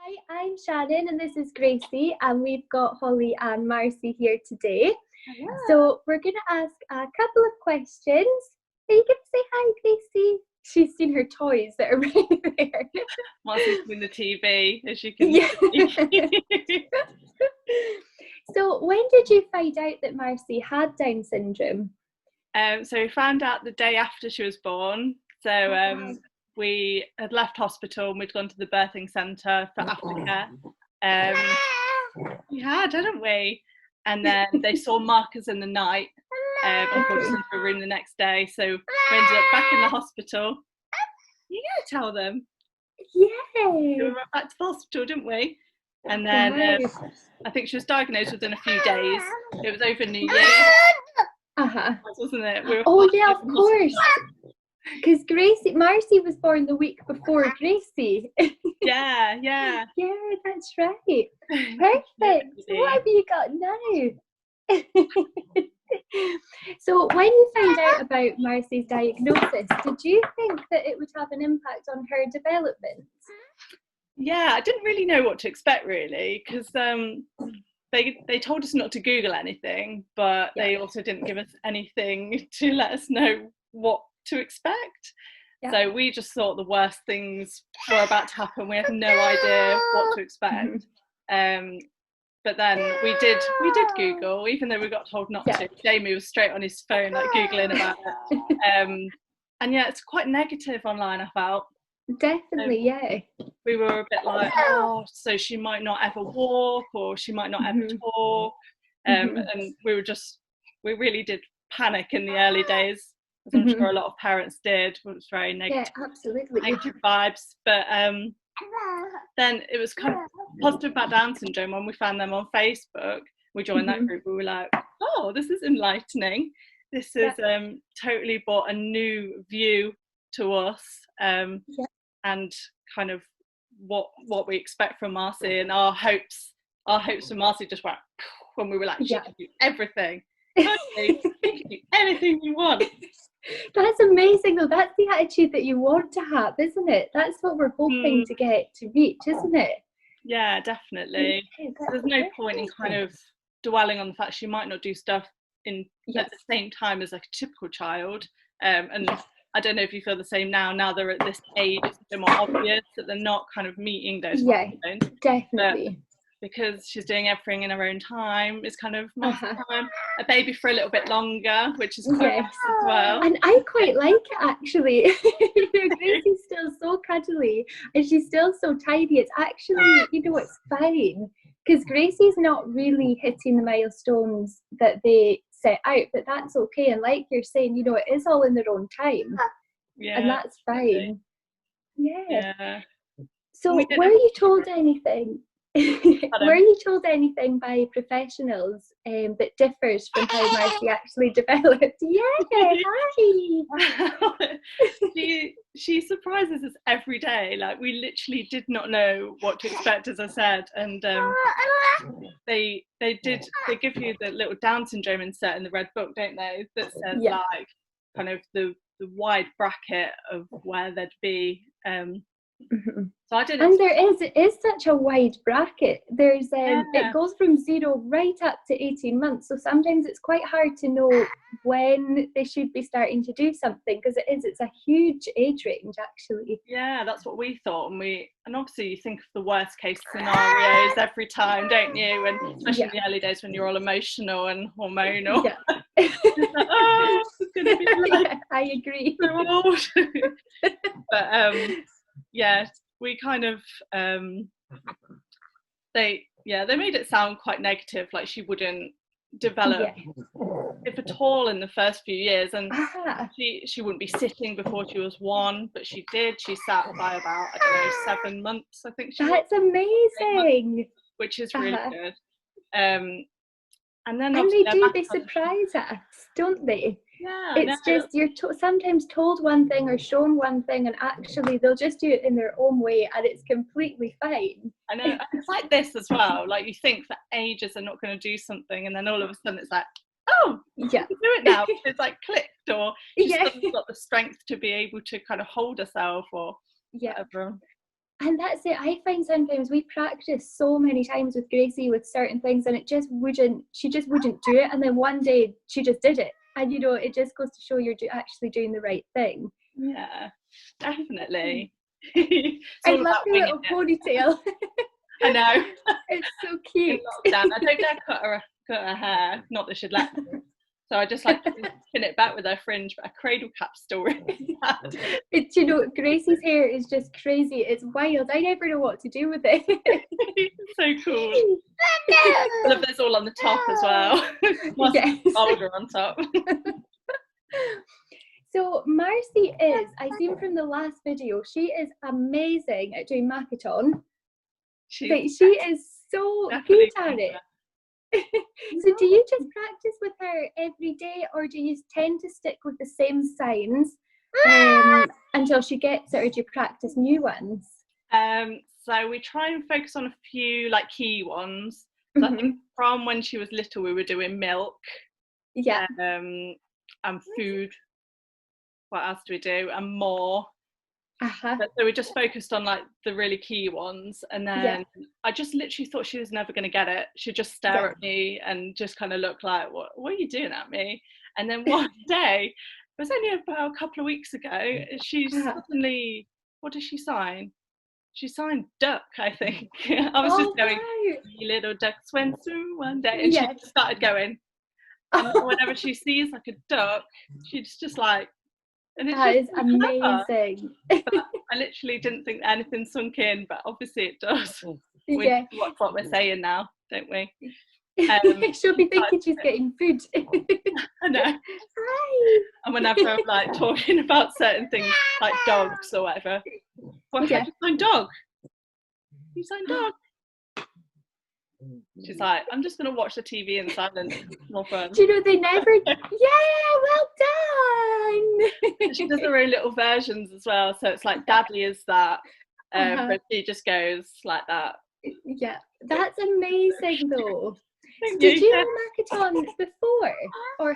Hi, I'm Shannon and this is Gracie, and we've got Holli and Marcie here today. Hello. So we're going to ask a couple of questions. Are you going to say hi, Gracie? She's seen her toys that are right there. Marcie's in the TV, as you can see. So when did you find out that Marcie had Down syndrome? So we found out the day after she was born. So we had left hospital and we'd gone to the birthing centre for aftercare. We had, hadn't we? And then they saw markers in the night and put us into a room the next day. So we ended up back in the hospital. You gotta tell them. Yeah. We went back to the hospital, didn't we? And then I think she was diagnosed within a few days. It was over New Year. Wasn't it? Yeah, of course. Because Marcie was born the week before Gracie. Yeah. Yeah, that's right. Perfect. So what have you got now? So when you found out about Marcie's diagnosis, did you think that it would have an impact on her development? Yeah, I didn't really know what to expect, really, because they told us not to Google anything, but they also didn't give us anything to let us know what to expect. So we just thought the worst things were about to happen. We had no idea what to expect. But then we did Google, even though we got told not to. Jamie was straight on his phone, like Googling about it. And yeah, it's quite negative online, I felt. Definitely, We were a bit like, so she might not ever walk, or she might not ever talk. And we really did panic in the early days, as I'm sure a lot of parents did. It was very negative, negative vibes. But then it was kind of positive about Down syndrome when we found them on Facebook. We joined that group. We were like, oh, this is enlightening. This is totally brought a new view to us. And kind of what we expect from Marcie, and our hopes for Marcie just went when we were like, she can do everything. Okay, you can do anything you want. That's amazing though. That's the attitude that you want to have, isn't it? That's what we're hoping to get to reach, isn't it? Yeah, definitely. There's no point in kind of dwelling on the fact she might not do stuff at the same time as like a typical child. And I don't know if you feel the same now they're at this age, it's a bit more obvious that they're not kind of meeting those milestones. Definitely. But because she's doing everything in her own time, it's kind of time a baby for a little bit longer, which is quite nice as well. And I quite like it, actually. Gracie's still so cuddly and she's still so tidy. It's actually, it's fine. Because Gracie's not really hitting the milestones that they set out, but that's okay. And like you're saying, it is all in their own time. Yeah. And that's fine. Yeah. So were you told anything? Were you told anything by professionals that differs from how Marcie actually developed? Hi. She surprises us every day. Like, we literally did not know what to expect, as I said, and they give you the little Down syndrome insert in the red book, don't they? That says like kind of the wide bracket of where they'd be. So I didn't. And it is such a wide bracket. There's it goes from 0 right up to 18 months. So sometimes it's quite hard to know when they should be starting to do something, because it's a huge age range, actually. Yeah, that's what we thought, and obviously you think of the worst case scenarios every time, don't you? And especially in the early days when you're all emotional and hormonal. It's like, it's gonna be like, I agree. So old. But we kind of they made it sound quite negative, like she wouldn't develop if at all in the first few years, and she wouldn't be sitting before she was 1, but she did. She sat by about 7 months, I think. That's amazing. Which is really good. And then they surprise us, don't they? Yeah, it's just you're sometimes told one thing or shown one thing, and actually they'll just do it in their own way, and it's completely fine. I know. It's like this as well. Like, you think for ages they're not going to do something, and then all of a sudden it's like, you can do it now. It's like clicked, or she's got the strength to be able to kind of hold herself, or whatever. And that's it. I find sometimes we practice so many times with Gracie with certain things, and she just wouldn't do it. And then one day she just did it. And, you know, it just goes to show you're actually doing the right thing. Yeah, definitely. I love your little ponytail. I know. It's so cute. In lockdown, I don't dare cut her hair. Not that she'd let me. So I just like pin it back with her fringe, but a cradle cap story. It's, you know, Gracie's hair is just crazy. It's wild. I never know what to do with it. So cool. I love this all on the top as well. Yes. Boulder on top. So Marcie is, I seen from the last video, she is amazing at doing Makaton. She is so good at it. So do you just practice with her every day, or do you tend to stick with the same signs until she gets it, or do you practice new ones? So we try and focus on a few like key ones. So I think from when she was little we were doing milk, and food. What else do we do? And more. But so we just focused on like the really key ones, and then I just literally thought she was never going to get it. She'd just stare at me and just kind of look like, what are you doing at me? And then one day, it was only about a couple of weeks ago, she suddenly, what did she sign? She signed duck, I think. I was just going, you little ducks went through one day, and she just started going. And whenever she sees like a duck, she's just like, and that is amazing. I literally didn't think anything sunk in, but obviously it does. We watch what we're saying now, don't we? She'll be thinking she's getting food. I know. Hi. And whenever I'm like talking about certain things, like dogs or whatever, well, how do you sign dog? You sign dog. She's like, I'm just going to watch the TV in silence. More fun. Do you know they never? Well done. She does her own little versions as well. So it's like Daddy is that, but she just goes like that. Yeah, that's amazing though. Did you know Makaton before, or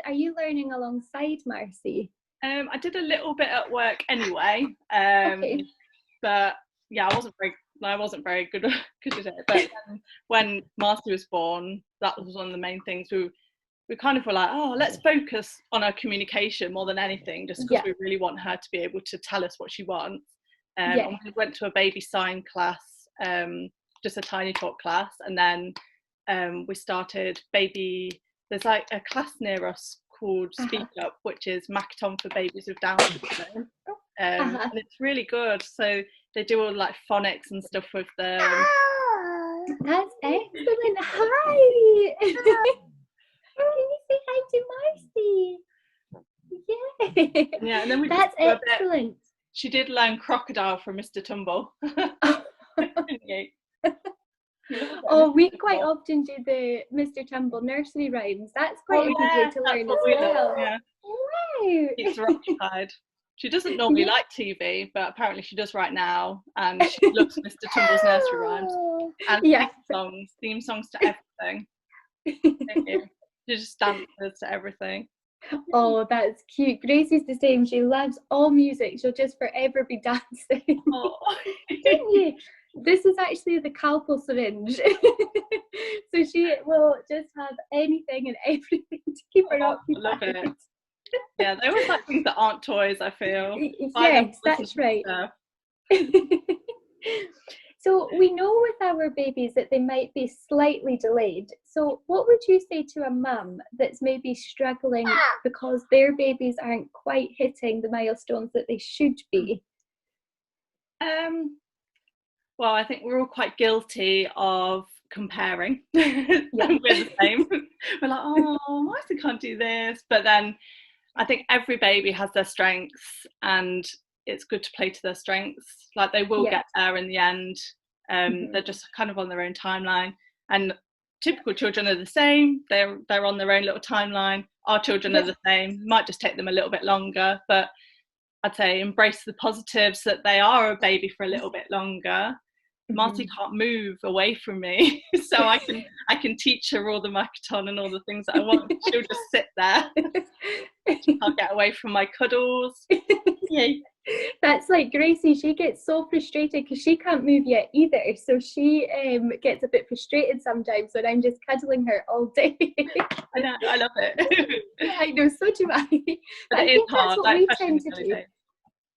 are you learning alongside Marcie? I did a little bit at work anyway, but yeah, I wasn't very good at it. But when Marcie was born, that was one of the main things. We kind of were like, oh, let's focus on her communication more than anything, just because we really want her to be able to tell us what she wants. And we went to a baby sign class, just a tiny talk class, and then we started there's like a class near us called Speak Up, which is Makaton for babies with Down syndrome. And it's really good. So they do all like phonics and stuff with them. That's excellent. Hi. Can you say hi to Marcie? Yeah, and then that's excellent. She did learn crocodile from Mr. Tumble. Oh, we quite often do the Mr. Tumble nursery rhymes. That's quite a good way to learn as well. Yeah. Wow. Keeps her occupied. She doesn't normally like TV, but apparently she does right now, and she loves Mr. Tumble's nursery rhymes and theme songs to everything. Thank you. She just dances to everything. Oh, that's cute. Gracie's the same. She loves all music. She'll just forever be dancing. Oh. Didn't you? This is actually the calpol syringe. So she will just have anything and everything to keep her occupied. I love it. Yeah, they always like things that aren't toys, I feel. Yes, that's right. So we know with our babies that they might be slightly delayed. So what would you say to a mum that's maybe struggling because their babies aren't quite hitting the milestones that they should be? Well, I think we're all quite guilty of comparing. We're the same. We're like, oh, Marcie can't do this. But then I think every baby has their strengths, and it's good to play to their strengths. Like they will get there in the end. They're just kind of on their own timeline. And typical children are the same. They're on their own little timeline. Our children are the same. Might just take them a little bit longer, but I'd say embrace the positives that they are a baby for a little bit longer. Marcie can't move away from me, so I can teach her all the Makaton and all the things that I want. She'll just sit there. She can't get away from my cuddles. Yay. That's like Gracie, she gets so frustrated because she can't move yet either. So she gets a bit frustrated sometimes when I'm just cuddling her all day. I know, I love it. Yeah, I know, so do I. But I it is think hard, that's what like, we especially in tend the to early do. days.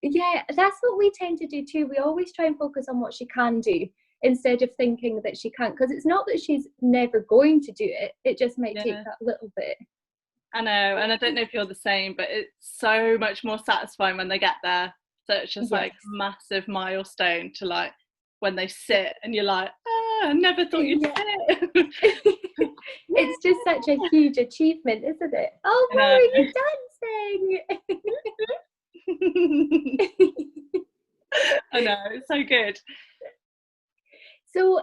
Yeah, that's what we tend to do too. We always try and focus on what she can do instead of thinking that she can't, because it's not that she's never going to do it. It just might take that little bit. I know, and I don't know if you're the same, but it's so much more satisfying when they get there. So it's just like a massive milestone to like when they sit and you're like, I never thought you'd sit. It's just such a huge achievement, isn't it? Oh, why are you dancing? I know, it's so good. So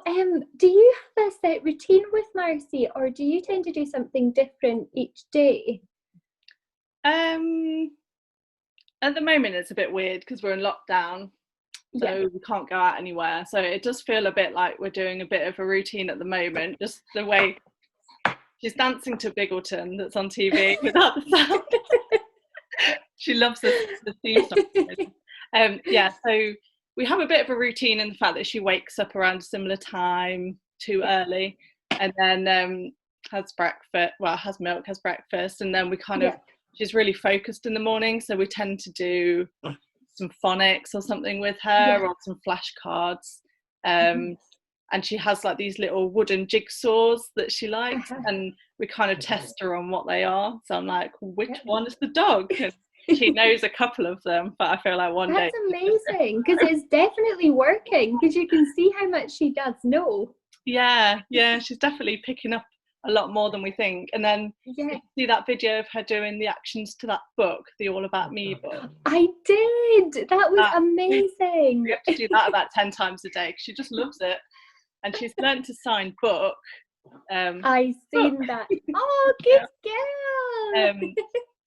do you have a set routine with Marcie, or do you tend to do something different each day? At the moment it's a bit weird because we're in lockdown, so we can't go out anywhere, so it does feel a bit like we're doing a bit of a routine at the moment, just the way she's dancing to Biggleton that's on TV without the sound. She loves the theme song. So we have a bit of a routine in the fact that she wakes up around a similar time, too early, and then has breakfast, has milk, has breakfast, and then we kind of, she's really focused in the morning, so we tend to do some phonics or something with her, or some flashcards, and she has like these little wooden jigsaws that she likes, and we kind of test her on what they are. So I'm like, which one is the dog? And she knows a couple of them, but I feel like one day. That's amazing, because it's definitely working, because you can see how much she does know. Yeah, she's definitely picking up a lot more than we think. And then you see that video of her doing the actions to that book, the All About Me book. I did. That was amazing. We have to do that about 10 times a day because she just loves it. And she's learned to sign book. I seen that. Oh, good girl.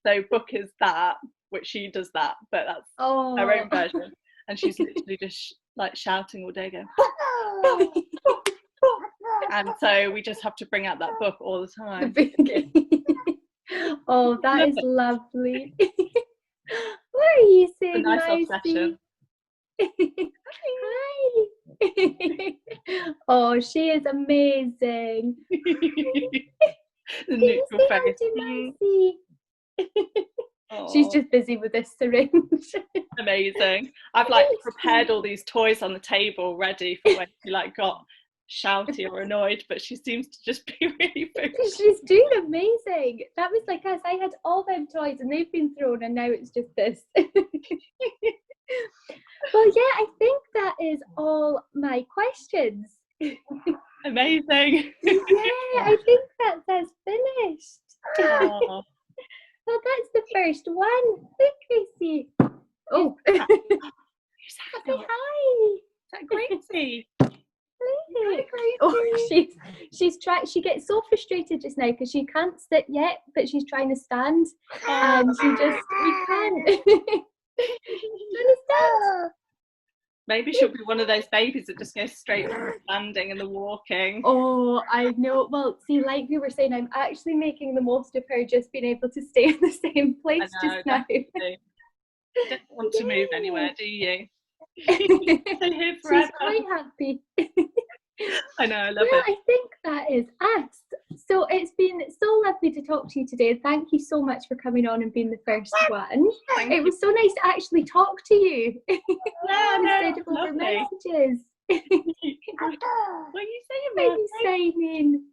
So book is that, which she does that, but that's her own version. And she's literally just like shouting all day, going. And so we just have to bring out that book all the time. Oh, that is lovely. What are you saying, nice obsession. Hi. Oh, she is amazing. The neutral face. She's just busy with this syringe. Amazing. I've like prepared all these toys on the table ready for when she like got shouty or annoyed, but she seems to just be really focused. She's doing amazing. That was like us. I had all them toys and they've been thrown, and now it's just this. Well, yeah, I think that is all my questions. Amazing. Yeah, I think that's us finished. Oh. Well, that's the first one. Look, Gracie. Oh. Say hi. Is that Gracie? Oh, she gets so frustrated just now because she can't sit yet, but she's trying to stand, and we can't. Maybe she'll be one of those babies that just goes straight from the standing and the walking. Oh, I know. Well, see, like we were saying, I'm actually making the most of her just being able to stay in the same place just now. You don't want to move anywhere, do you? Stay here forever. She's quite happy. I know, I love it. Well, I think that is us. So it's been so lovely to talk to you today. Thank you so much for coming on and being the first one. It was so nice to actually talk to you instead of over messages. What are you saying, What are you saying?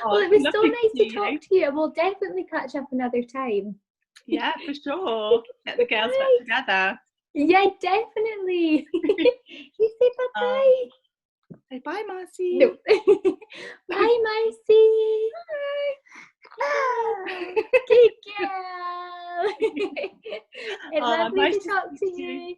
Well, it was so nice to talk to you, and we'll definitely catch up another time. Yeah, for sure. Get the girls back together. Yeah, definitely. You say bye-bye. Say bye, Marcie. No. Bye, Marcie. Bye. Good girl. It's lovely nice to talk to you.